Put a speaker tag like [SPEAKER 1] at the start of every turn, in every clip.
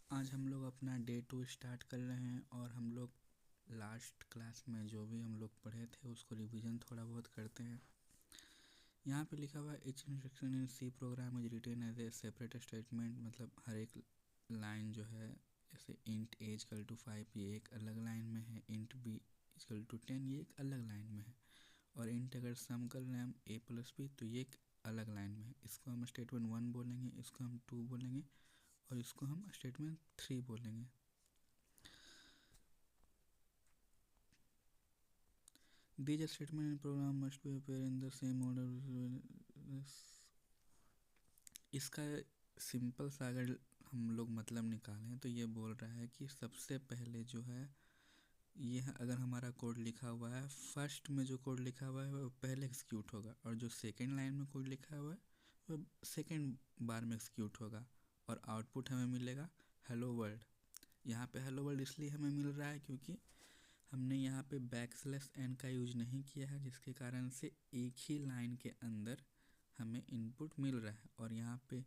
[SPEAKER 1] आज हम लोग अपना डे 2 स्टार्ट कर रहे हैं और हम लोग लास्ट क्लास में जो भी हम लोग पढ़े थे उसको रिवीजन थोड़ा बहुत करते हैं। यहाँ पे लिखा हुआ है each instruction in C program is written as a separate statement. मतलब हर एक लाइन जो है, जैसे इंट ए इक्वल टू 5 ये एक अलग लाइन में है, इंट बी इक्वल टू 10 ये एक अलग लाइन में है, और इंट अगर सम कर रहे हैं हम ए प्लस बी तो ये एक अलग लाइन में है। इसको हम स्टेटमेंट 1 बोलेंगे, इसको हम 2 बोलेंगे और इसको हम स्टेटमेंट 3 बोलेंगे। These statement in program must be appear in the same order। इसका सिंपल सा अगर हम लोग मतलब निकालें तो ये बोल रहा है कि सबसे पहले जो है ये अगर हमारा कोड लिखा हुआ है, फर्स्ट में जो कोड लिखा हुआ है वो पहले एग्जीक्यूट होगा, और जो सेकंड लाइन में कोड लिखा हुआ है वो सेकंड बार में एग्जीक्यूट होगा, और आउटपुट हमें मिलेगा हेलो वर्ल्ड। यहाँ पे हेलो वर्ल्ड इसलिए हमें मिल रहा है क्योंकि हमने यहाँ पे बैकस्लैश एन का यूज नहीं किया है, जिसके कारण से एक ही लाइन के अंदर हमें इनपुट मिल रहा है। और यहाँ पे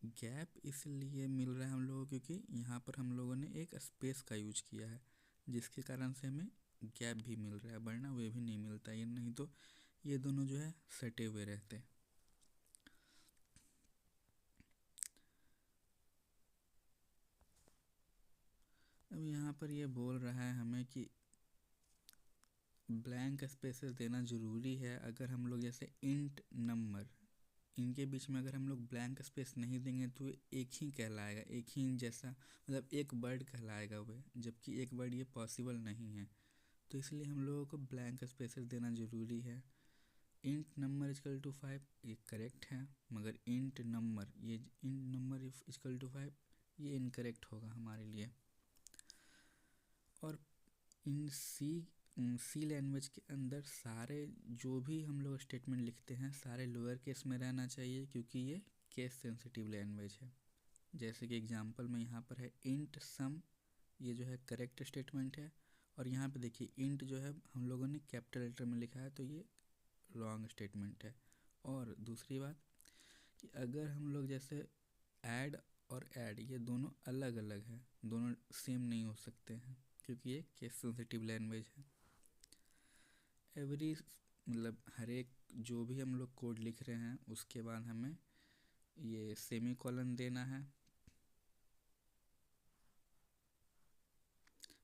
[SPEAKER 1] गैप इसलिए मिल रहा है हम लोगों को क्योंकि यहाँ पर हम लोगों ने एक स्पेस का यूज किया है, जिसके कारण से हमें गैप भी मिल रहा है, वरना वे भी नहीं मिलता ये, नहीं तो ये दोनों जो है सटे हुए रहते। अब यहाँ पर ये बोल रहा है हमें कि ब्लैंक स्पेसेस देना ज़रूरी है। अगर हम लोग जैसे इंट नंबर, इनके बीच में अगर हम लोग ब्लैंक स्पेस नहीं देंगे तो एक ही कहलाएगा, एक ही जैसा, मतलब एक वर्ड कहलाएगा वो, जबकि एक वर्ड ये पॉसिबल नहीं है। तो इसलिए हम लोगों को ब्लैंक स्पेसेस देना ज़रूरी है। इंट नंबर इजकल टू 5 ये करेक्ट है, मगर इंट नंबर इजकल टू 5 ये इनकरेक्ट होगा हमारे लिए। और इन सी लैंग्वेज के अंदर सारे जो भी हम लोग स्टेटमेंट लिखते हैं सारे लोअर केस में रहना चाहिए, क्योंकि ये केस सेंसिटिव लैंग्वेज है। जैसे कि एग्जांपल में यहाँ पर है इंट सम, ये जो है करेक्ट स्टेटमेंट है, और यहाँ पे देखिए इंट जो है हम लोगों ने कैपिटल लेटर में लिखा है तो ये रॉन्ग स्टेटमेंट है। और दूसरी बात कि अगर हम लोग जैसे ऐड और ऐड ये दोनों अलग अलग हैं, दोनों सेम नहीं हो सकते हैं क्योंकि ये केस सेंसिटिव लैंग्वेज है। एवरी मतलब हर एक जो भी हम लोग कोड लिख रहे हैं उसके बाद हमें ये सेमी कॉलन देना है।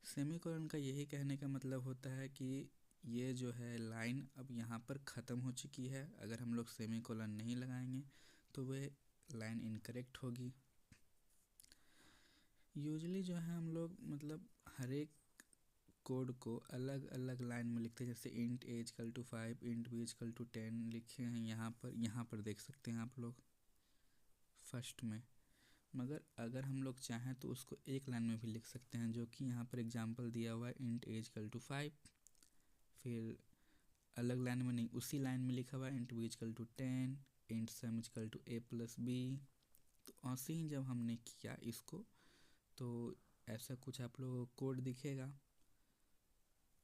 [SPEAKER 1] सेमी कॉलन का यही कहने का मतलब होता है कि ये जो है लाइन अब यहाँ पर ख़त्म हो चुकी है, अगर हम लोग सेमी कॉलन नहीं लगाएंगे तो वह लाइन इनकरेक्ट होगी। यूजली जो है हम लोग मतलब हर एक कोड को अलग अलग लाइन में लिखते हैं, जैसे int a equal to 5, int b equal to 10 लिखे हैं यहाँ पर देख सकते हैं आप लोग फर्स्ट में। मगर अगर हम लोग चाहें तो उसको एक लाइन में भी लिख सकते हैं, जो कि यहाँ पर एग्जांपल दिया हुआ है इंट ए इक्वल टू 5, फिर अलग लाइन में नहीं उसी लाइन में लिखा हुआ है int b equal to 10, int sum equal to a plus b. तो ऐसे ही जब हमने किया इसको तो ऐसा कुछ आप लोगों को कोड दिखेगा।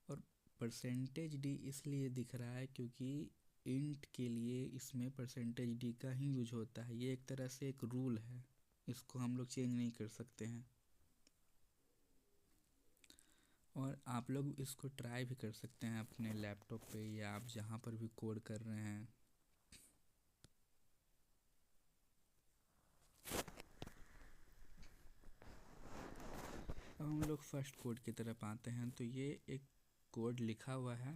[SPEAKER 1] और परसेंटेज डी इसलिए दिख रहा है क्योंकि इंट के लिए इसमें परसेंटेज डी का ही यूज होता है, ये एक तरह से एक रूल है, इसको हम लोग चेंज नहीं कर सकते हैं। और आप लोग इसको ट्राई भी कर सकते हैं अपने लैपटॉप पे या आप जहाँ पर भी कोड कर रहे हैं। अब हम लोग फर्स्ट कोड की तरफ आते हैं, तो ये एक कोड लिखा हुआ है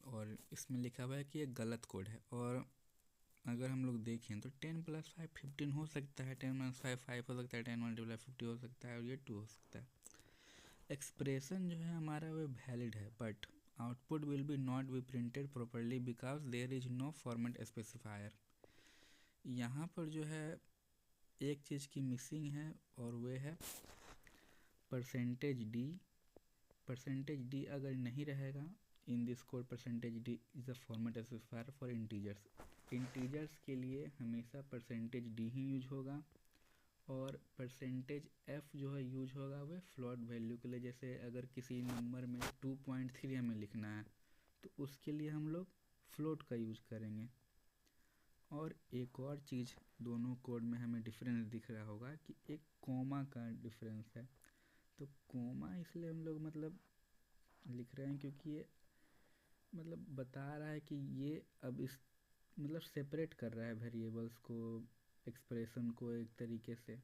[SPEAKER 1] और इसमें लिखा हुआ है कि ये गलत कोड है। और अगर हम लोग देखें तो 10 + 5 15 हो सकता है, 10 - 5 5 हो सकता है, 10 × 50 हो सकता है, और ये 2 हो सकता है। एक्सप्रेशन जो है हमारा वो वैलिड है, but output will be not be printed properly because there is no format specifier. यहाँ पर जो है एक चीज़ की मिसिंग है और वह है परसेंटेज डी। परसेंटेज डी अगर नहीं रहेगा in this code, percentage D is a format specifier for integers. Integers के लिए हमेशा परसेंटेज डी ही यूज होगा, और परसेंटेज एफ जो है यूज होगा वह फ्लोट वैल्यू के लिए। जैसे अगर किसी नंबर में 2.3 हमें लिखना है तो उसके लिए हम लोग फ्लोट का यूज करेंगे। और एक और चीज़ दोनों कोड में हमें डिफरेंस दिख रहा होगा कि एक कॉमा का डिफरेंस है। तो कॉमा इसलिए हम लोग मतलब लिख रहे हैं क्योंकि ये मतलब बता रहा है कि ये अब इस मतलब सेपरेट कर रहा है वेरिएबल्स को, एक्सप्रेशन को एक तरीके से।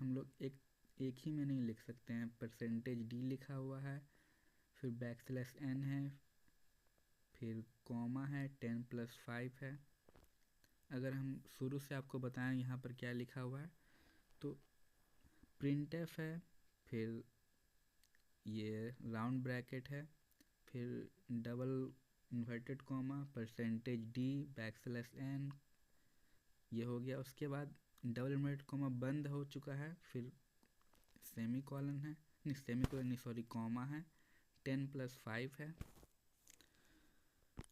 [SPEAKER 1] हम लोग एक ही में नहीं लिख सकते हैं। परसेंटेज डी लिखा हुआ है, फिर बैकस्लैश एन है, फिर कॉमा है, 10+5 है। अगर हम शुरू से आपको बताएं यहाँ पर क्या लिखा हुआ है, तो प्रिंटएफ है, फिर ये राउंड ब्रैकेट है, फिर double inverted comma, percentage d, backslash n, ये हो गया। उसके बाद डबल इन्वर्टेड कॉमा बंद हो चुका है, फिर सेमी कॉलन है, नहीं सेमी कॉलन नहीं सॉरी कॉमा है, 10+5 है।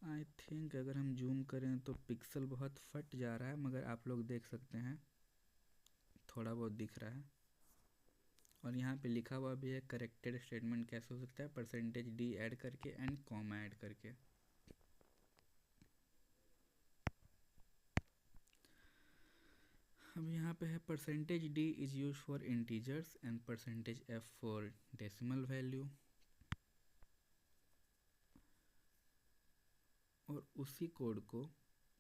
[SPEAKER 1] आई थिंक अगर हम जूम करें तो पिक्सल बहुत फट जा रहा है, मगर आप लोग देख सकते हैं थोड़ा बहुत दिख रहा है। और यहाँ पे लिखा हुआ भी है करेक्टेड स्टेटमेंट कैसे हो सकता है, परसेंटेज डी ऐड करके एंड कॉमा ऐड करके। अब यहाँ पे है percentage D is use for integers and percentage F for decimal value. और उसी कोड को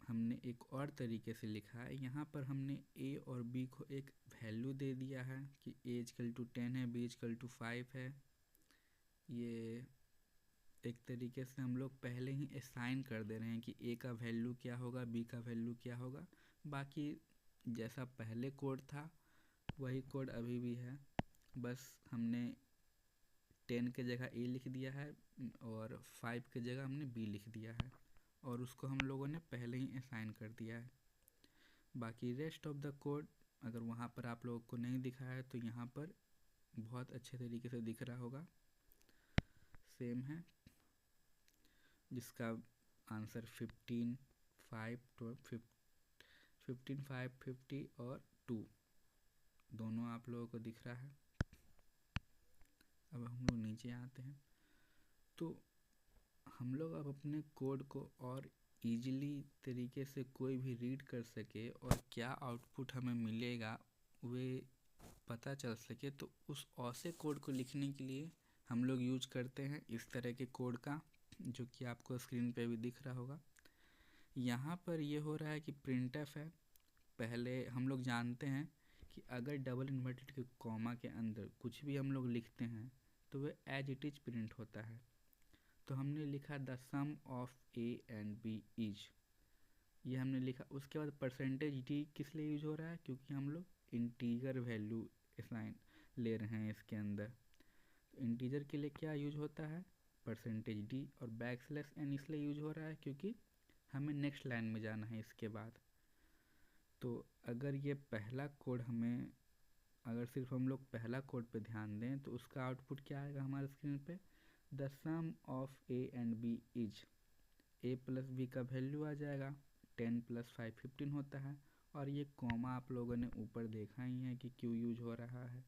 [SPEAKER 1] हमने एक और तरीके से लिखा है। यहाँ पर हमने ए और बी को एक वैल्यू दे दिया है कि ए इक्वल टू 10 है, बी इक्वल टू 5 है। ये एक तरीके से हम लोग पहले ही असाइन कर दे रहे हैं कि ए का वैल्यू क्या होगा, बी का वैल्यू क्या होगा। बाकी जैसा पहले कोड था वही कोड अभी भी है, बस हमने 10 के जगह ए लिख दिया है और 5 के जगह हमने बी लिख दिया है, और उसको हम लोगों ने पहले ही असाइन कर दिया है। बाकी रेस्ट ऑफ द कोड अगर वहाँ पर आप लोगों को नहीं दिखा है तो यहाँ पर बहुत अच्छे तरीके से दिख रहा होगा, सेम है, जिसका आंसर 15, 5, 50 और 2 दोनों आप लोगों को दिख रहा है। अब हम लोग नीचे आते हैं, तो हम लोग अब अपने कोड को और इजीली तरीके से कोई भी रीड कर सके और क्या आउटपुट हमें मिलेगा वे पता चल सके, तो उस ऐसे कोड को लिखने के लिए हम लोग यूज करते हैं इस तरह के कोड का, जो कि आपको स्क्रीन पे भी दिख रहा होगा। यहाँ पर ये हो रहा है कि प्रिंटएफ है। पहले हम लोग जानते हैं कि अगर डबल इन्वर्टेड के कॉमा के अंदर कुछ भी हम लोग लिखते हैं तो वह एज इट इज प्रिंट होता है। तो हमने लिखा the sum of a and b is, ये हमने लिखा। उसके बाद परसेंटेज डी किस लिए यूज हो रहा है, क्योंकि हम लोग इंटीजर वैल्यू असाइन ले रहे हैं इसके अंदर। तो इंटीजर के लिए क्या यूज होता है, परसेंटेज डी। और बैकस्लैश एन इसलिए यूज हो रहा है क्योंकि हमें नेक्स्ट लाइन में जाना है इसके बाद। तो अगर ये पहला कोड हमें, अगर सिर्फ हम लोग पहला कोड पे ध्यान दें तो उसका आउटपुट क्या आएगा हमारे स्क्रीन पे, the sum of a and b is, a plus b का वैल्यू आ जाएगा, 10+5 15 होता है। और ये कॉमा आप लोगों ने ऊपर देखा ही है कि क्यों यूज हो रहा है।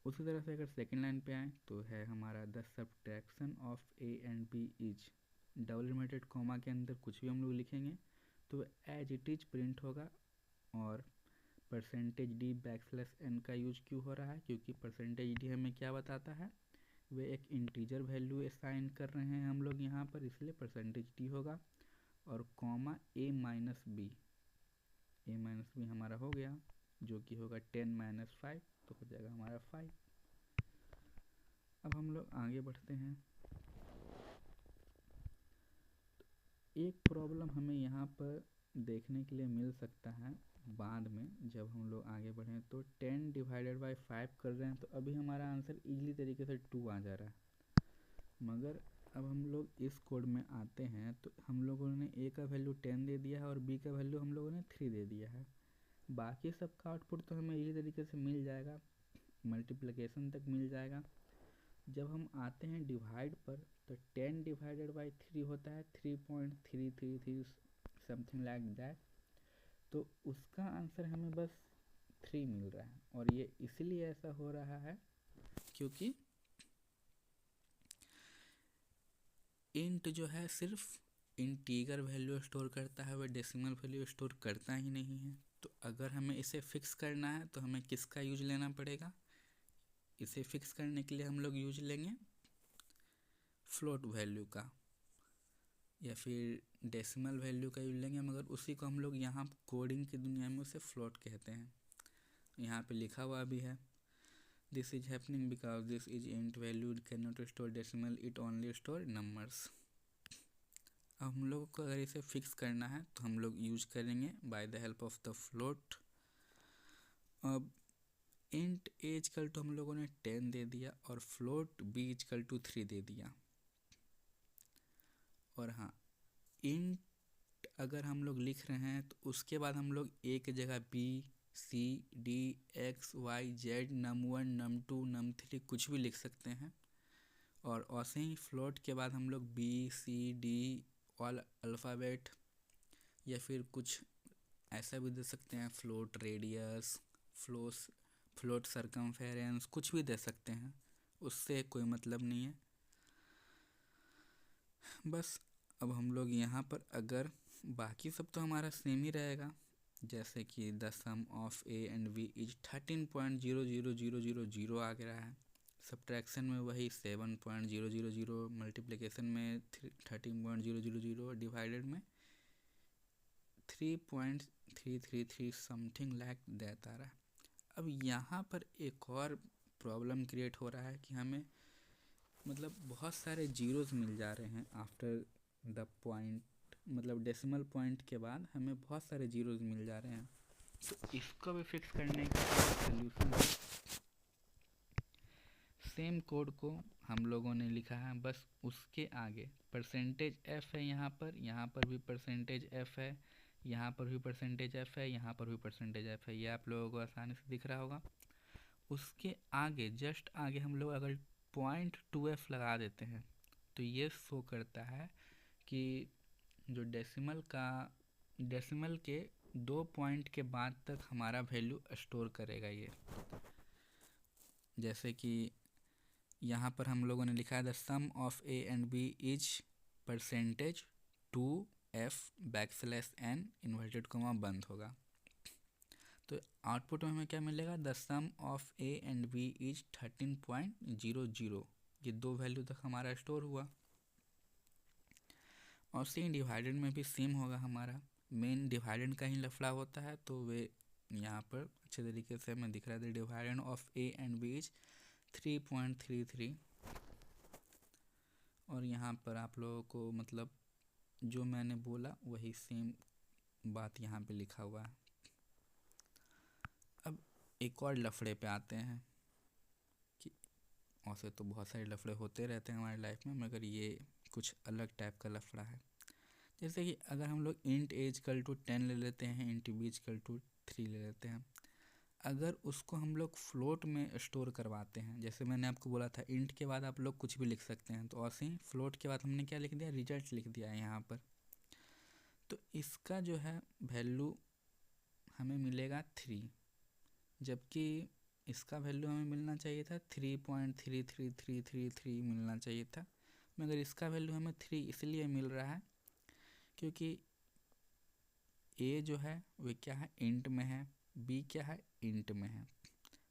[SPEAKER 1] उसी तरह से अगर सेकेंड लाइन पे आए तो है हमारा the subtraction of a and b is, double inverted comma के अंदर कुछ भी हम लोग लिखेंगे तो एज इट इज प्रिंट होगा। और परसेंटेज डी बैकस्लैश एन का यूज क्यों हो रहा है, क्योंकि परसेंटेज डी हमें क्या बताता है, वे एक इंटीजर वैल्यू असाइन कर रहे हैं हम लोग यहाँ पर, इसलिए परसेंटेज डी होगा। और कॉमा ए माइनस बी, ए माइनस बी हमारा हो गया, जो कि होगा 10-5, तो हो जाएगा हमारा 5। अब हम लोग आगे बढ़ते हैं। एक प्रॉब्लम हमें यहाँ पर देखने के लिए मिल सकता है बाद में, जब हम लोग आगे बढ़ें। तो 10 डिवाइडेड बाई 5 कर रहे हैं तो अभी हमारा आंसर इजीली तरीके से 2 आ जा रहा है। मगर अब हम लोग इस कोड में आते हैं तो हम लोगों ने ए का वैल्यू 10 दे दिया है और बी का वैल्यू हम लोगों ने 3 दे दिया है। बाकी सब का आउटपुट तो हमें इजी तरीके से मिल जाएगा, मल्टीप्लिकेशन तक मिल जाएगा। जब हम आते हैं डिवाइड पर तो 10 डिवाइडेड बाई 3 होता है 3.333 समथिंग लाइक दैट। तो उसका आंसर हमें बस 3 मिल रहा है। और ये इसलिए ऐसा हो रहा है क्योंकि इंट जो है सिर्फ इंटीगर वैल्यू स्टोर करता है, वह डेसिमल वैल्यू स्टोर करता ही नहीं है। तो अगर हमें इसे फिक्स करना है तो हमें किसका यूज लेना पड़ेगा? इसे फिक्स करने के लिए हम लोग यूज लेंगे फ्लोट वैल्यू का या फिर डेसिमल वैल्यू का यूज लेंगे, मगर उसी को हम लोग यहाँ कोडिंग की दुनिया में उसे फ्लोट कहते हैं। यहाँ पे लिखा हुआ भी है, this is happening because this is int value can not store decimal, it only store numbers. अब हम लोग को अगर इसे फिक्स करना है तो हम लोग यूज करेंगे by the help of the float. अब इंट ए इक्वल टू हम लोगों ने 10 दे दिया और फ्लोट बी इक्वल टू 3 दे दिया। और हाँ, इंट अगर हम लोग लिख रहे हैं तो उसके बाद हम लोग ए की जगह B, C, D, X, Y, Z, num1, num2, num3 कुछ भी लिख सकते हैं। और वैसे ही फ्लोट के बाद हम लोग B, C, D all alphabet या फिर कुछ ऐसा भी दे सकते हैं, फ्लोट रेडियस, फ्लोट सरकमफेरेंस, कुछ भी दे सकते हैं, उससे कोई मतलब नहीं है। बस अब हम लोग यहाँ पर अगर बाकी सब तो हमारा सेम ही रहेगा, जैसे कि the sum of a and b is 13.00000 आ गया है, सब्ट्रैक्शन में वही 7.000, मल्टीप्लिकेशन में 13.000, डिवाइडेड में 3.333 समथिंग लाइक दैट आ रहा है। अब यहाँ पर एक और प्रॉब्लम क्रिएट हो रहा है कि हमें मतलब बहुत सारे जीरोस मिल जा रहे हैं आफ्टर द पॉइंट, मतलब डेसिमल पॉइंट के बाद हमें बहुत सारे जीरोस मिल जा रहे हैं। तो इसको भी फिक्स करने का सलूशन है, सेम कोड को हम लोगों ने लिखा है, बस उसके आगे परसेंटेज एफ है, यहाँ पर भी परसेंटेज एफ है, यहाँ पर भी परसेंटेज एफ है, यहाँ पर भी परसेंटेज एफ है, ये आप लोगों को आसानी से दिख रहा होगा। उसके आगे जस्ट आगे हम लोग अगर 0.2f लगा देते हैं तो ये शो करता है कि जो डेसिमल के 2 पॉइंट के बाद तक हमारा वैल्यू स्टोर करेगा ये। जैसे कि यहाँ पर हम लोगों ने लिखा है the sum of a and b is percentage 2f backslash n inverted comma बंद होगा। तो आउटपुट में हमें क्या मिलेगा? The sum of a and b is 13.00, ये 2 वैल्यू तक हमारा स्टोर हुआ। और सेम डिवाइडेड में भी सेम होगा, हमारा मेन डिवाइडेड का ही लफड़ा होता है, तो वे यहाँ पर अच्छे तरीके से हमें दिख रहा है divided of a and b is 3.33। और यहाँ पर आप लोगों को मतलब जो मैंने बोला वही सेम बात यहाँ पे लिखा हुआ है। अब एक और लफड़े पे आते हैं कि ऐसे तो बहुत सारे लफड़े होते रहते हैं हमारी लाइफ में, मगर ये कुछ अलग टाइप का लफड़ा है। जैसे कि अगर हम लोग इंट ए इक्वल टू 10 ले लेते हैं, इंट बी इक्वल टू 3 ले लेते हैं, अगर उसको हम लोग फ्लोट में स्टोर करवाते हैं, जैसे मैंने आपको बोला था इंट के बाद आप लोग कुछ भी लिख सकते हैं, तो ऐसे ही फ्लोट के बाद हमने क्या लिख दिया? रिजल्ट लिख दिया है यहाँ पर। तो इसका जो है वैल्यू हमें मिलेगा 3, जबकि इसका वैल्यू हमें मिलना चाहिए था 3.33333 मिलना चाहिए था, मगर इसका वैल्यू हमें 3 इसलिए मिल रहा है क्योंकि ए जो है वे क्या है? इंट में है, बी क्या है? इंट में है।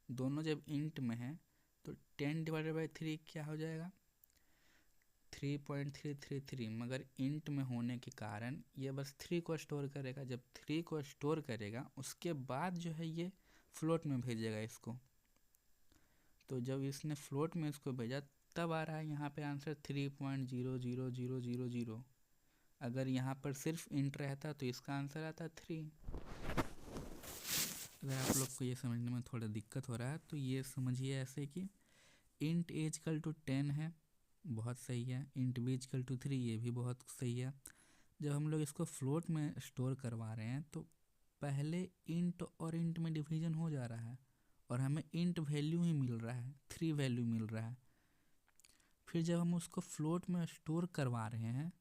[SPEAKER 1] दोनों जब इंट में है तो 10/3 क्या हो जाएगा? 3.333, मगर इंट में होने के कारण ये बस 3 को स्टोर करेगा। जब 3 को स्टोर करेगा उसके बाद जो है ये फ्लोट में भेजेगा इसको। तो जब इसने फ्लोट में इसको भेजा तब आ रहा है यहाँ पे आंसर 3.00000। अगर यहाँ पर सिर्फ इंट रहता तो इसका आंसर आता 3। अगर आप लोग को ये समझने में थोड़ा दिक्कत हो रहा है तो ये समझिए ऐसे कि इंट ए इक्वल टू 10 है, बहुत सही है, इंट बी इक्वल टू 3, ये भी बहुत सही है। जब हम लोग इसको फ्लोट में स्टोर करवा रहे हैं तो पहले इंट और इंट में डिवीजन हो जा रहा है और हमें इंट वैल्यू ही मिल रहा है, 3 वैल्यू मिल रहा है। फिर जब हम उसको फ्लोट में स्टोर करवा रहे हैं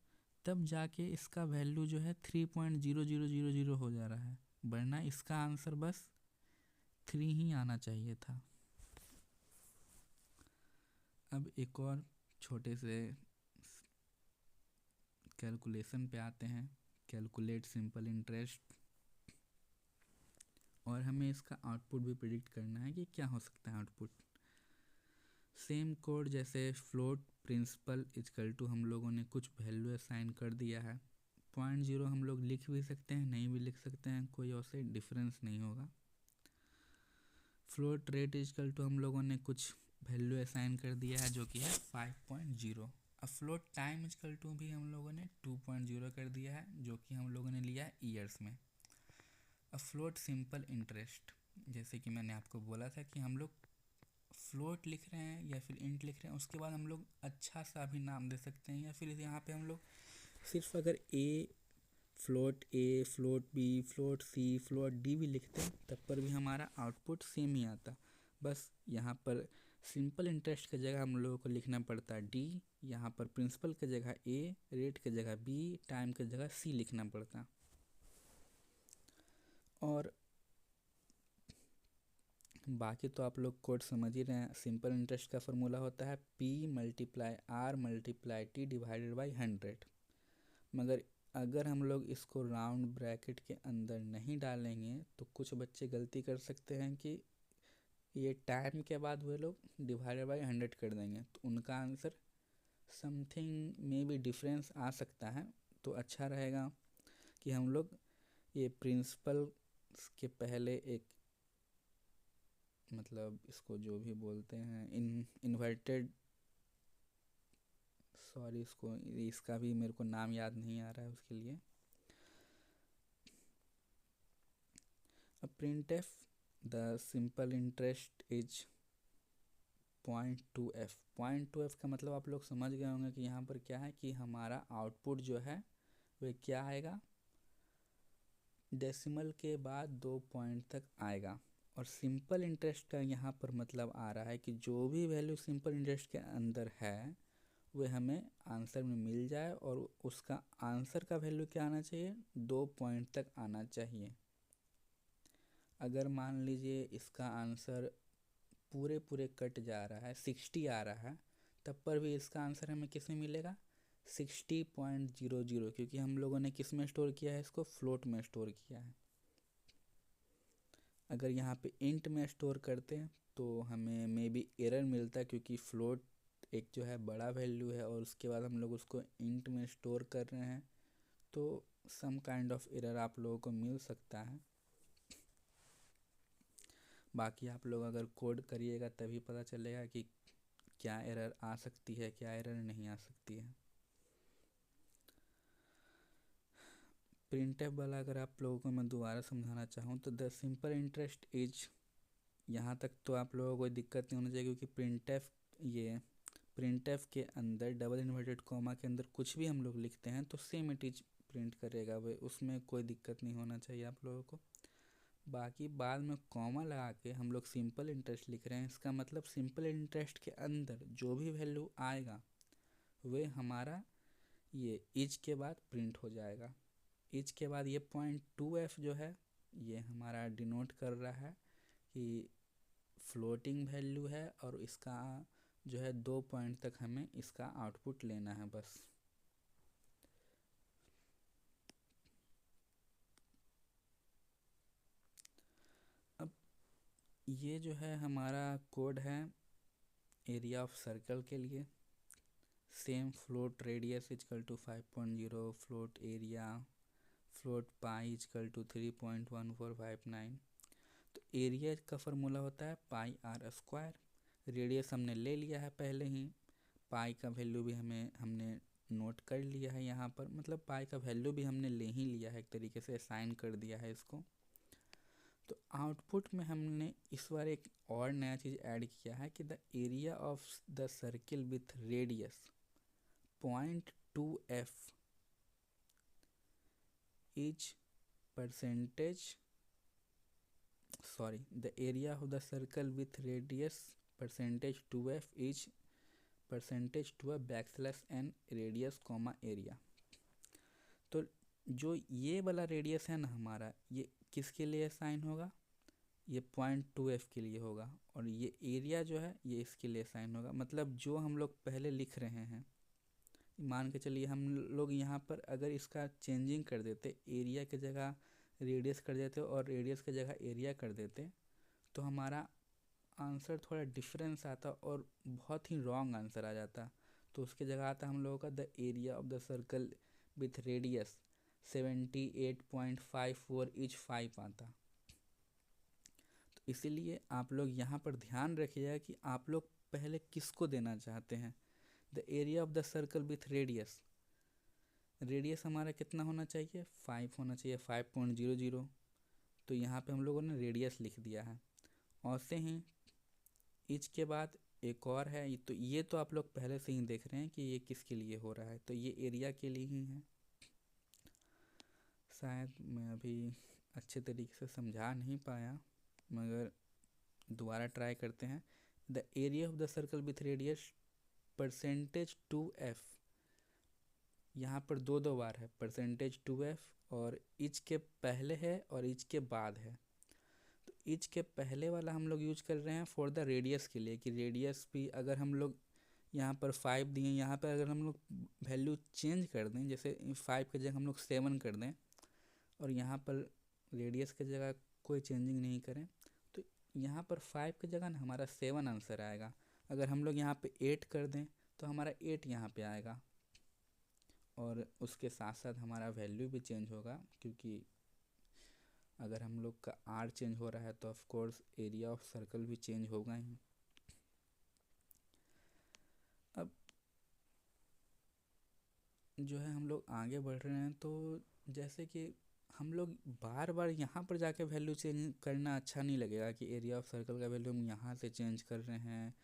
[SPEAKER 1] तब जाके इसका वैल्यू जो है 3.0000 हो जा रहा है, वरना इसका आंसर बस 3 ही आना चाहिए था। अब एक और छोटे से कैलकुलेशन पे आते हैं, कैलकुलेट सिंपल इंटरेस्ट, और हमें इसका आउटपुट भी प्रिडिक्ट करना है कि क्या हो सकता है आउटपुट। सेम कोड जैसे फ्लोट प्रिंसिपल इजकल टू हम लोगों ने कुछ वैल्यू असाइन कर दिया है, 0.0 हम लोग लिख भी सकते हैं, नहीं भी लिख सकते हैं, कोई उससे डिफरेंस नहीं होगा। फ्लोट रेट इजकल टू हम लोगों ने कुछ वैल्यू असाइन कर दिया है जो कि है 5.0। अब फ्लोट टाइम इजकल टू भी हम लोगों ने 2.0 कर दिया है जो कि हम लोगों ने लिया है ईयर्स में। अब फ्लोट सिंपल इंटरेस्ट, जैसे कि मैंने आपको बोला था कि हम लोग फ्लोट लिख रहे हैं या फिर इंट लिख रहे हैं, उसके बाद हम लोग अच्छा सा भी नाम दे सकते हैं, या फिर यहाँ पे हम लोग सिर्फ अगर ए, फ्लोट बी, फ्लोट सी, फ्लोट डी भी लिखते हैं तब पर भी हमारा आउटपुट सेम ही आता। बस यहाँ पर सिंपल इंटरेस्ट की जगह हम लोगों को लिखना पड़ता है डी, यहाँ पर प्रिंसिपल की जगह ए, रेट की जगह बी, टाइम की जगह सी लिखना पड़ता। और बाकी तो आप लोग कोड समझ ही रहे हैं। सिंपल इंटरेस्ट का फॉर्मूला होता है P multiply R multiply T divided by 100। मगर अगर हम लोग इसको राउंड ब्रैकेट के अंदर नहीं डालेंगे तो कुछ बच्चे गलती कर सकते हैं कि ये टाइम के बाद वे लोग डिवाइडेड बाई 100 कर देंगे, तो उनका answer something may be difference आ सकता है। तो अच्छा रहेगा कि हम लोग ये प्रिंसिपल के पहले एक, मतलब इसको जो भी बोलते हैं इन्वर्टेड, सॉरी इसका भी मेरे को नाम याद नहीं आ रहा है उसके लिए। अब printf the simple interest is 0.2f। 0.2f का मतलब आप लोग समझ गए होंगे कि यहाँ पर क्या है कि हमारा आउटपुट जो है वह क्या आएगा, डेसिमल के बाद 2 पॉइंट तक आएगा। और सिंपल इंटरेस्ट का यहाँ पर मतलब आ रहा है कि जो भी वैल्यू सिंपल इंटरेस्ट के अंदर है वह हमें आंसर में मिल जाए, और उसका आंसर का वैल्यू क्या आना चाहिए, 2 पॉइंट तक आना चाहिए। अगर मान लीजिए इसका आंसर पूरे कट जा रहा है, 60 आ रहा है, तब पर भी इसका आंसर हमें किस में मिलेगा, 60.00, क्योंकि हम लोगों ने किस में स्टोर किया है, इसको फ्लोट में स्टोर किया है। अगर यहाँ पे इंट में स्टोर करते हैं तो हमें मे बी एरर मिलता है, क्योंकि फ्लोट एक जो है बड़ा वैल्यू है और उसके बाद हम लोग उसको इंट में स्टोर कर रहे हैं, तो सम काइंड ऑफ एरर आप लोगों को मिल सकता है। बाकी आप लोग अगर कोड करिएगा तभी पता चलेगा कि क्या एरर आ सकती है, क्या एरर नहीं आ सकती है। प्रिंटफ वाला अगर आप लोगों को मैं दोबारा समझाना चाहूँ तो द सिंपल इंटरेस्ट इज, यहाँ तक तो आप लोगों को कोई दिक्कत नहीं होना चाहिए, क्योंकि प्रिंटफ के अंदर डबल इन्वर्टेड कॉमा के अंदर कुछ भी हम लोग लिखते हैं तो सेम इट इज प्रिंट करेगा वह, उसमें कोई दिक्कत नहीं होना चाहिए आप लोगों को। बाकी बाद में कॉमा लगा के हम लोग सिंपल इंटरेस्ट लिख रहे हैं, इसका मतलब सिंपल इंटरेस्ट के अंदर जो भी वैल्यू आएगा वह हमारा ये इज के बाद प्रिंट हो जाएगा। इज के बाद ये 0.2f जो है ये हमारा डिनोट कर रहा है कि फ्लोटिंग वैल्यू है, और इसका जो है 2 पॉइंट तक हमें इसका आउटपुट लेना है बस। अब ये जो है हमारा कोड है एरिया ऑफ सर्कल के लिए। Same float radius equal to 5.0, float area, float pi equal to 3.1459। तो एरिया का फॉर्मूला होता है पाई आर स्क्वायर। रेडियस हमने ले लिया है पहले ही, पाई का वैल्यू भी हमने नोट कर लिया है यहाँ पर, मतलब पाई का वैल्यू भी हमने ले ही लिया है, एक तरीके से असाइन कर दिया है इसको। तो आउटपुट में हमने इस बार एक और नया चीज़ ऐड किया है कि the area of the circle with radius 0.2f is the area of the circle with radius %2f is %2 radius, area। तो जो ये वाला रेडियस है ना हमारा, ये किसके लिए साइन होगा, ये 0.2f के लिए होगा, और ये एरिया जो है ये इसके लिए साइन होगा। मतलब जो हम लोग पहले लिख रहे हैं मान के चलिए हम लोग यहाँ पर अगर इसका चेंजिंग कर देते, एरिया की जगह रेडियस कर देते और रेडियस की जगह एरिया कर देते, तो हमारा आंसर थोड़ा डिफरेंस आता और बहुत ही रॉन्ग आंसर आ जाता। तो उसकी जगह आता हम लोगों का the area of the circle with radius 78.54 etch 5 आता। तो इसीलिए आप लोग यहाँ पर ध्यान रखिएगा कि आप लोग पहले किसको देना चाहते हैं। The area of the circle with radius, radius हमारा कितना होना चाहिए, 5 होना चाहिए, 5.00। तो यहाँ पे हम लोगों ने रेडियस लिख दिया है। और से ही इच के बाद एक और है, तो ये तो आप लोग पहले से ही देख रहे हैं कि ये किसके लिए हो रहा है, तो ये एरिया के लिए ही है। शायद मैं अभी अच्छे तरीके से समझा नहीं पाया, मगर दोबारा ट्राई करते हैं। The area of the circle with radius percentage 2f, यहाँ पर दो बार है परसेंटेज 2f, और इच के पहले है और इच के बाद है। तो इच के पहले वाला हम लोग यूज कर रहे हैं फॉर द रेडियस के लिए, कि रेडियस भी अगर हम लोग यहाँ पर 5 दिए, यहाँ पर अगर हम लोग वैल्यू चेंज कर दें, जैसे 5 की जगह हम लोग 7 कर दें और यहाँ पर रेडियस की जगह कोई चेंजिंग नहीं करें, तो यहाँ पर 5 की जगह ना हमारा 7 आंसर आएगा। अगर हम लोग यहाँ पे 8 कर दें तो हमारा 8 यहाँ पे आएगा। और उसके साथ साथ हमारा वैल्यू भी चेंज होगा, क्योंकि अगर हम लोग का आर चेंज हो रहा है तो of course area of circle भी चेंज होगा ही। अब जो है हम लोग आगे बढ़ रहे हैं, तो जैसे कि हम लोग बार बार यहाँ पर जाके वैल्यू चेंज करना अच्छा नहीं लगेगा, कि एरिया ऑफ सर्कल का वैल्यू हम यहाँ से चेंज कर रहे हैं,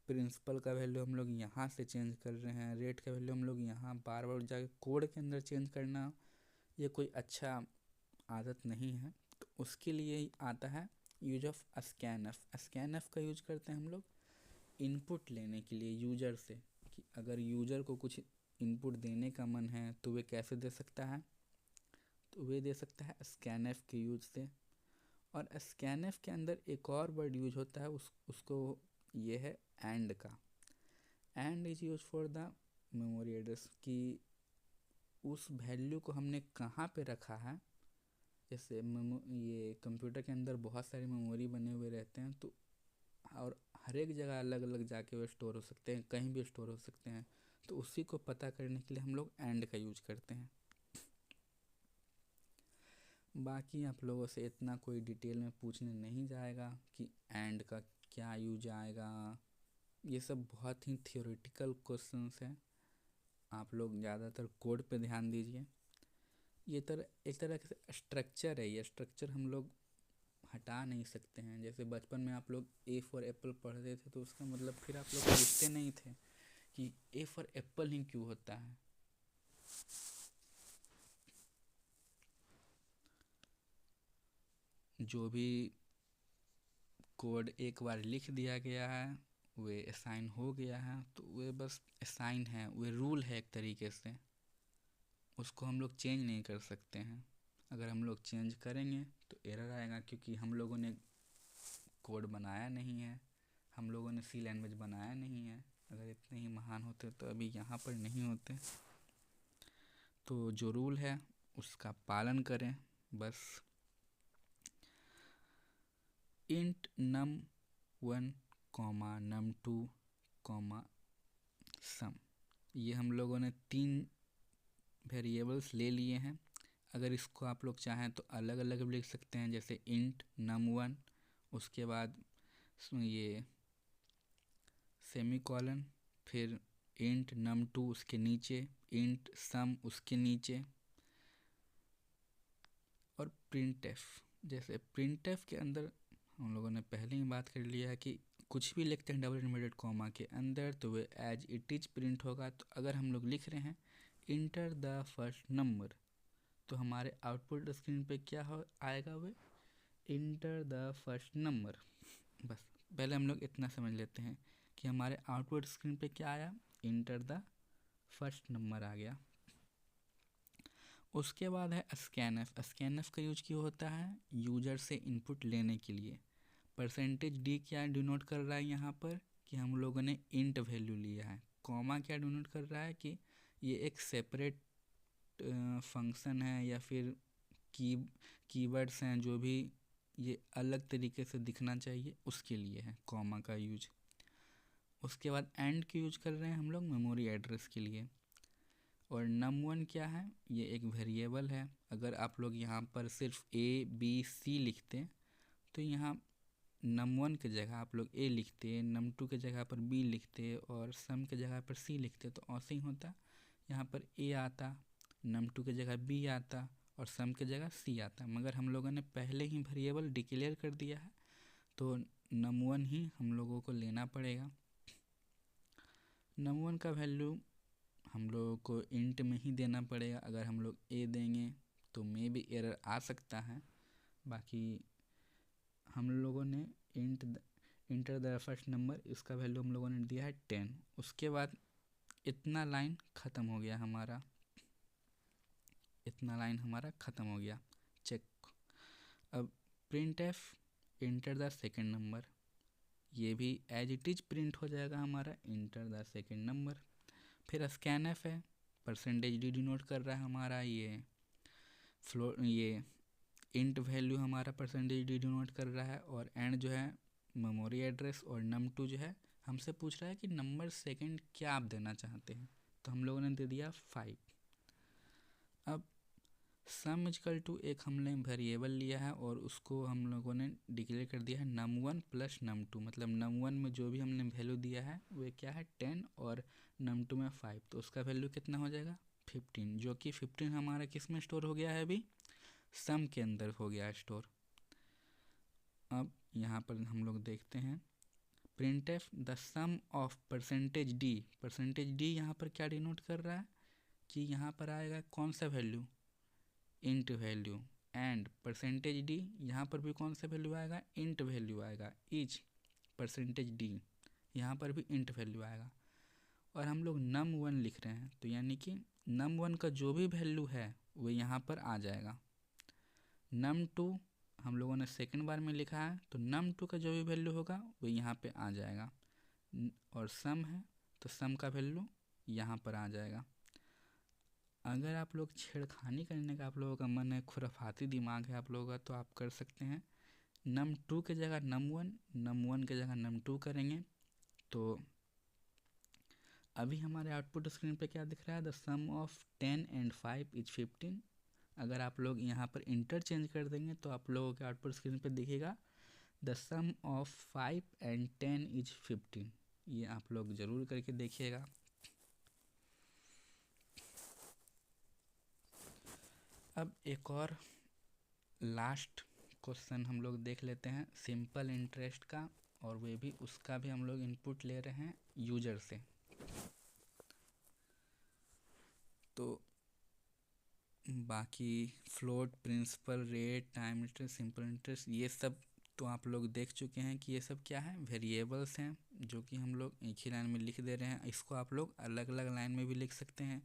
[SPEAKER 1] प्रिंसिपल का वैल्यू हम लोग यहाँ से चेंज कर रहे हैं, रेट का वैल्यू हम लोग यहाँ बार बार जाके कोड के अंदर चेंज करना, ये कोई अच्छा आदत नहीं है। तो उसके लिए ही आता है यूज ऑफ स्कैनएफ। स्कैनएफ का यूज करते हैं हम लोग इनपुट लेने के लिए यूजर से, कि अगर यूजर को कुछ इनपुट देने का मन है तो वे कैसे दे सकता है, तो वे दे सकता है स्कैनएफ के यूज से। और स्कैनएफ के अंदर एक और वर्ड यूज होता है उसको ये है एंड का। And is use for the memory address, कि उस वैल्यू को हमने कहाँ पे रखा है। जैसे ये कंप्यूटर के अंदर बहुत सारी मेमोरी बने हुए रहते हैं, तो और हर एक जगह अलग अलग जाके वो स्टोर हो सकते हैं, कहीं भी स्टोर हो सकते हैं, तो उसी को पता करने के लिए हम लोग एंड का यूज करते हैं। बाकी आप लोगों से इतना कोई डिटेल में पूछने नहीं जाएगा कि एंड का क्या यूज आएगा, ये सब बहुत ही थियोरेटिकल क्वेश्चंस हैं। आप लोग ज़्यादातर कोड पे ध्यान दीजिए। ये एक तरह से स्ट्रक्चर है, ये स्ट्रक्चर हम लोग हटा नहीं सकते हैं। जैसे बचपन में आप लोग ए फॉर एप्पल पढ़ते थे, तो उसका मतलब फिर आप लोग पूछते नहीं थे कि ए फॉर एप्पल ही क्यों होता है। जो भी कोड एक बार लिख दिया गया है, वे असाइन हो गया है, तो वे बस असाइन है, वे रूल है एक तरीके से, उसको हम लोग चेंज नहीं कर सकते हैं। अगर हम लोग चेंज करेंगे तो एरर आएगा, क्योंकि हम लोगों ने कोड बनाया नहीं है, हम लोगों ने सी लैंग्वेज बनाया नहीं है। अगर इतने ही महान होते तो अभी यहाँ पर नहीं होते। तो जो रूल है उसका पालन करें बस। इंट num1, num2, सम, ये हम लोगों ने 3 वेरिएबल्स ले लिए हैं। अगर इसको आप लोग चाहें तो अलग अलग भी लिख सकते हैं, जैसे इंट num1, उसके बाद ये सेमीकोलन, फिर इंट num2 उसके नीचे, इंट सम उसके नीचे, और प्रिंटएफ। जैसे प्रिंटएफ के अंदर हम लोगों ने पहले ही बात कर लिया है कि कुछ भी लिखते हैं डबल इन्वर्टेड कॉमा के अंदर तो वे एज इट इज प्रिंट होगा। तो अगर हम लोग लिख रहे हैं इंटर द फर्स्ट नंबर, तो हमारे आउटपुट स्क्रीन पे क्या आएगा, वे इंटर द फर्स्ट नंबर। बस पहले हम लोग इतना समझ लेते हैं कि हमारे आउटपुट स्क्रीन पे क्या आया, इंटर द फर्स्ट नंबर आ गया। उसके बाद है स्कैनएफ। स्कैनएफ का यूज क्यों होता है, यूजर से इनपुट लेने के लिए। परसेंटेज डी क्या डिनोट कर रहा है यहाँ पर, कि हम लोगों ने इंट वैल्यू लिया है। कॉमा क्या डिनोट कर रहा है, कि ये एक सेपरेट फंक्शन है या फिर कीवर्ड्स हैं जो भी ये अलग तरीके से दिखना चाहिए उसके लिए है कॉमा का यूज। उसके बाद एंड की यूज कर रहे हैं हम लोग मेमोरी एड्रेस के लिए। और num1 क्या है, ये एक वेरिएबल है। अगर आप लोग यहाँ पर सिर्फ ABC लिखते तो यहाँ num1 के जगह आप लोग A लिखते, num2 के जगह पर B लिखते और sum के जगह पर C लिखते तो ऐसे ही होता। यहाँ पर A आता, num2 के जगह B आता और sum के जगह C आता, मगर हम लोगों ने पहले ही वेरिएबल डिक्लेयर कर दिया है तो num1 ही हम लोगों को लेना पड़ेगा। num1 का वैल्यू हम लोगों को इंट में ही देना पड़ेगा। अगर हम लोग A देंगे तो मे भी एरर आ सकता है। बाकी हम लोगों ने इंटर द फर्स्ट नंबर, इसका वैल्यू हम लोगों ने दिया है 10। उसके बाद इतना लाइन ख़त्म हो गया हमारा, इतना लाइन हमारा ख़त्म हो गया। चेक। अब printf enter the second number, ये भी एज इट इज़ प्रिंट हो जाएगा हमारा इंटर द सेकेंड नंबर। फिर scanf है, परसेंटेज डी डिनोट कर रहा है हमारा ये इंट वैल्यू हमारा परसेंटेज डी डिनोट कर रहा है। और एंड जो है मेमोरी एड्रेस और num2 जो है हमसे पूछ रहा है कि नंबर सेकंड क्या आप देना चाहते हैं, तो हम लोगों ने दे दिया 5। अब सम इजकल टू एक हमने वेरिएबल लिया है और उसको हम लोगों ने डिक्लेयर कर दिया है num1 प्लस num2, मतलब num1 में जो भी हमने वैल्यू दिया है वो क्या है 10 और num2 में 5, तो उसका वैल्यू कितना हो जाएगा 15, जो कि 15 हमारा किस में स्टोर हो गया है, अभी सम के अंदर हो गया है स्टोर। अब यहाँ पर हम लोग देखते हैं printf the sum of percentage d यहाँ पर क्या डिनोट कर रहा है कि यहाँ पर आएगा कौन सा value, int value. And percentage d यहाँ पर भी कौन सा वैल्यू आएगा, इंट वैल्यू आएगा। इज परसेंटेज डी यहाँ पर भी इंट वैल्यू आएगा। और हम लोग num1 लिख रहे हैं तो यानी कि num1 का जो भी वैल्यू है वो यहाँ पर आ जाएगा। num2 हम लोगों ने सेकंड बार में लिखा है तो num2 का जो भी वैल्यू होगा वो यहाँ पे आ जाएगा। और सम है तो सम का वैल्यू यहाँ पर आ जाएगा। अगर आप लोग छेड़खानी करने का आप लोगों का मन है, खुराफाती दिमाग है आप लोगों का, तो आप कर सकते हैं num2 के जगह num1 के जगह num2 करेंगे तो अभी हमारे आउटपुट स्क्रीन पे क्या दिख रहा है, the sum of 10 and 5 is 15। अगर आप लोग यहाँ पर इंटरचेंज कर देंगे तो आप लोगों के आउटपुट स्क्रीन पे दिखेगा the sum of 5 and 10 is 15। ये आप लोग ज़रूर करके देखिएगा। अब एक और लास्ट क्वेश्चन हम लोग देख लेते हैं सिंपल इंटरेस्ट का, और वे भी उसका भी हम लोग इनपुट ले रहे हैं यूजर से। तो बाकी float, principal rate, time interest, simple interest, ये सब तो आप लोग देख चुके हैं कि ये सब क्या है, वेरिएबल्स हैं जो कि हम लोग एक ही लाइन में लिख दे रहे हैं। इसको आप लोग अलग अलग लाइन में भी लिख सकते हैं,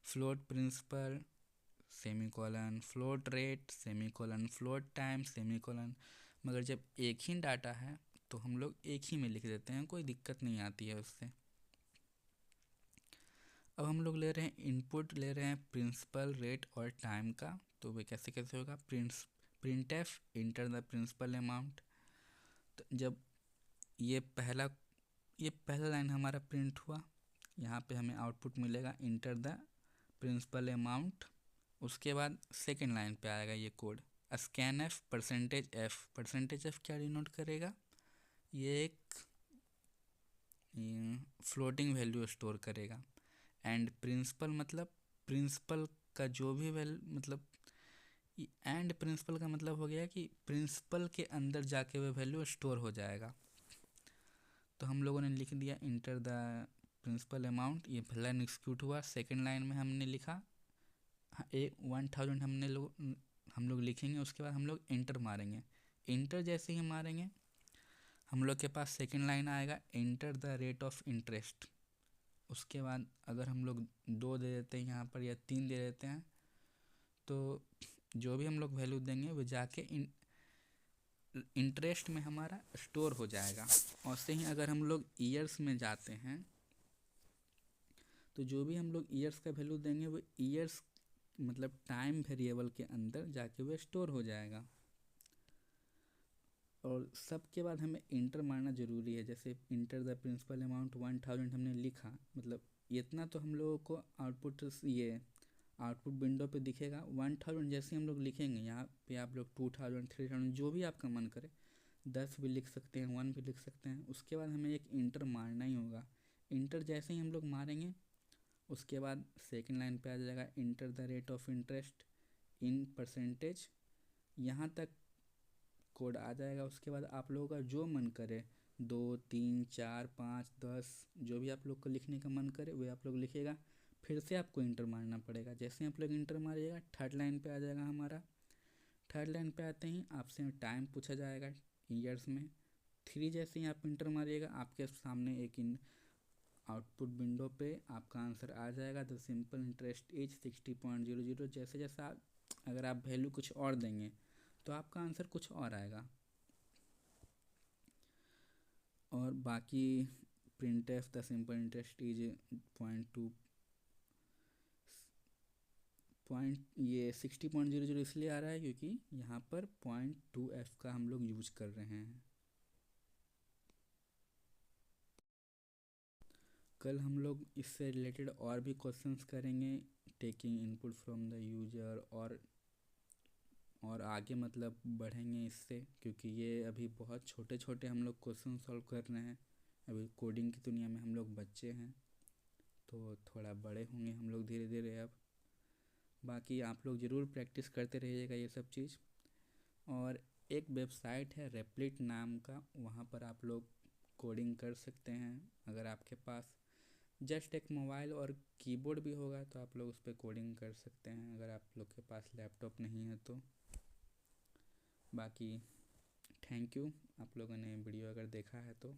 [SPEAKER 1] float principal semicolon, float rate semicolon, float time semicolon. मगर जब एक ही डाटा है तो हम लोग एक ही में लिख देते हैं, कोई दिक्कत नहीं आती है उससे। अब हम लोग ले रहे हैं इनपुट, ले रहे हैं प्रिंसिपल रेट और टाइम का, तो वे कैसे कैसे होगा, printf enter the principal amount. तो जब ये पहला लाइन हमारा प्रिंट हुआ, यहाँ पे हमें आउटपुट मिलेगा इंटर द प्रिंसिपल अमाउंट। उसके बाद सेकेंड लाइन पे आएगा ये कोड, scanf परसेंटेज एफ क्या डिनोट करेगा, ये एक फ्लोटिंग वैल्यू स्टोर करेगा। एंड प्रिंसिपल मतलब प्रिंसिपल का जो भी मतलब एंड प्रिंसिपल का मतलब हो गया कि प्रिंसिपल के अंदर जाके वह वैल्यू स्टोर हो जाएगा। तो हम लोगों ने लिख दिया इंटर द प्रिंसिपल अमाउंट, ये पहला एग्जीक्यूट हुआ। सेकेंड लाइन में हमने लिखा 1000 हम लोग लिखेंगे, उसके बाद हम लोग इंटर मारेंगे। इंटर जैसे ही मारेंगे हम लोग के पास सेकेंड लाइन आएगा enter the rate of interest. उसके बाद अगर हम लोग 2 दे देते हैं यहाँ पर या 3 दे देते हैं तो जो भी हम लोग वैल्यू देंगे वो जाके इंटरेस्ट में हमारा स्टोर हो जाएगा। और से ही अगर हम लोग ईयर्स में जाते हैं तो जो भी हम लोग ईयर्स का वैल्यू देंगे वो ईयर्स मतलब टाइम वेरिएबल के अंदर जाके वो स्टोर हो जाएगा। और सबके बाद हमें इंटर मारना ज़रूरी है। जैसे इंटर द प्रिंसिपल अमाउंट 1000 हमने लिखा, मतलब इतना तो हम लोगों को आउटपुट विंडो पे दिखेगा। 1000 जैसे हम लोग लिखेंगे, यहाँ पे आप लोग 2000 3000 जो भी आपका मन करे 10 भी लिख सकते हैं, 1 भी लिख सकते हैं। उसके बाद हमें एक इंटर मारना ही होगा। इंटर जैसे ही हम लोग मारेंगे उसके बाद सेकेंड लाइन पे आ जाएगा enter the rate of interest in percentage. यहाँ तक कोड आ जाएगा। उसके बाद आप लोगों का जो मन करे 2 3 4 5 10 जो भी आप लोग को लिखने का मन करे वो आप लोग लिखिएगा। फिर से आपको इंटर मारना पड़ेगा। जैसे आप लोग इंटर मारिएगा थर्ड लाइन पे आ जाएगा हमारा। थर्ड लाइन पे आते ही आपसे टाइम पूछा जाएगा ईयर्स में। 3 जैसे ही आप इंटर मारिएगा आपके सामने एक आउटपुट विंडो पे आपका आंसर आ जाएगा। The simple interest is 60.00। जैसे जैसा अगर आप वैल्यू कुछ और देंगे तो आपका आंसर कुछ और आएगा। और बाकी print F the simple interest is ये 60.00 इसलिए आ रहा है क्योंकि यहाँ पर 0.2f का हम लोग यूज कर रहे हैं। कल हम लोग इससे रिलेटेड और भी क्वेश्चंस करेंगे, taking input from the user, और आगे मतलब बढ़ेंगे इससे, क्योंकि ये अभी बहुत छोटे छोटे हम लोग क्वेश्चन सॉल्व कर रहे हैं। अभी कोडिंग की दुनिया में हम लोग बच्चे हैं, तो थोड़ा बड़े होंगे हम लोग धीरे धीरे अब। बाकी आप लोग ज़रूर प्रैक्टिस करते रहिएगा ये सब चीज़। और एक वेबसाइट है रेपलिट नाम का, वहाँ पर आप लोग कोडिंग कर सकते हैं। अगर आपके पास जस्ट एक मोबाइल और कीबोर्ड भी होगा तो आप लोग उस पर कोडिंग कर सकते हैं, अगर आप लोग के पास लैपटॉप नहीं है तो। बाकी थैंक यू, आप लोगों ने वीडियो अगर देखा है तो।